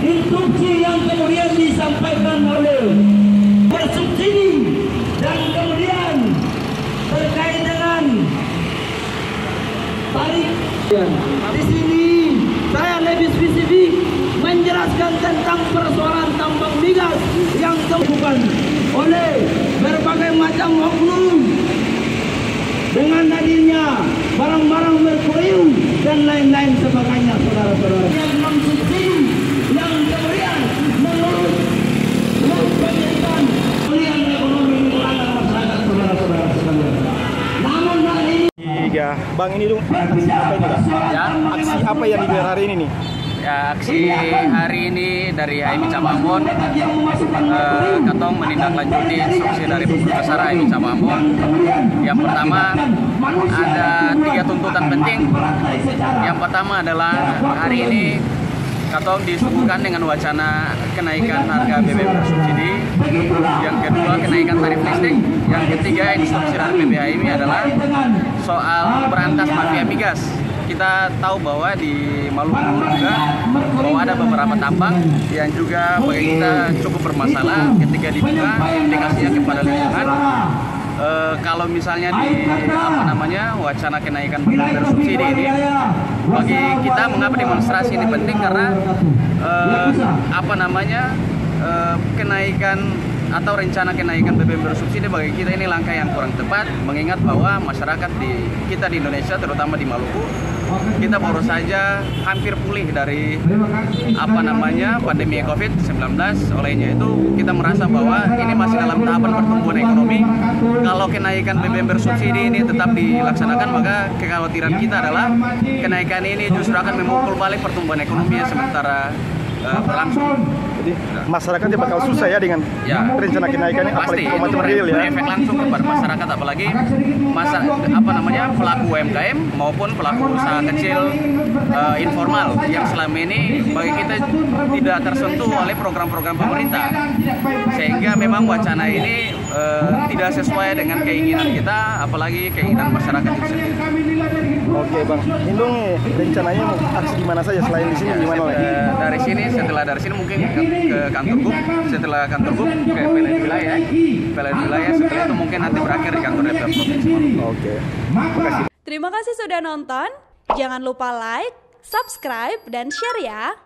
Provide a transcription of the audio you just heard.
instruksi yang kemudian disampaikan oleh bersubsidi dan kemudian terkait dengan tarif. Di sini saya lebih spesifik menjelaskan tentang persoalan tambang migas yang dilakukan oleh berbagai macam oknum dengan hadirnya barang-barang merkurium dan lain-lain sebagainya, saudara-saudara. Yang mensubsidi yang kemudian menurut pemerintah kemudian ekonomi melanggar masyarakat, saudara-saudara sekalian. Namun hari ini Bang, ini dong aksi apa ini, Bang? Ya, aksi apa yang digelar hari ini nih? ya aksi hari ini dari HMI Camambon, Katong menindaklanjuti instruksi dari Pemburu Besar HMI Camambon. Yang pertama ada 3 tuntutan penting. Yang pertama adalah hari ini Katong disuguhkan dengan wacana kenaikan harga BBM bersubsidi. Yang kedua kenaikan tarif listrik. Yang ketiga instruksi dari PBHMI adalah soal berantas mafia migas. Kita tahu bahwa di Maluku juga bahwa ada beberapa tambang yang juga bagi kita cukup bermasalah ketika dibuka implikasinya kepada lingkungan. Kalau misalnya di wacana kenaikan bersubsidi ini, bagi kita mengapa demonstrasi ini penting karena kenaikan atau rencana kenaikan BBM bersubsidi bagi kita ini langkah yang kurang tepat, mengingat bahwa masyarakat kita di Indonesia, terutama di Maluku, kita baru saja hampir pulih dari pandemi COVID-19. Olehnya itu kita merasa bahwa ini masih dalam tahapan pertumbuhan ekonomi. Kalau kenaikan BBM bersubsidi ini tetap dilaksanakan, maka kekhawatiran kita adalah kenaikan ini justru akan memukul balik pertumbuhan ekonomi yang sementara berlangsung. Jadi masyarakat bakal susah ya dengan rencana kenaikannya, pasti apalagi macam real ya. Efek langsung kepada masyarakat, apalagi pelaku UMKM maupun pelaku usaha kecil informal yang selama ini bagi kita tidak tersentuh oleh program-program pemerintah, sehingga memang wacana ini tidak sesuai dengan keinginan kita, apalagi keinginan masyarakat itu sendiri. Oke Bang, ini rencananya mau aksi di mana saja selain di sini, di mana lagi? Setelah dari sini mungkin ke kantor GUP, setelah kantor GUP ke PLN wilayah, setelah itu mungkin nanti berakhir di kantor DPR Provinsi. Oke. Makasih. Terima kasih sudah nonton. Jangan lupa like, subscribe, dan share ya.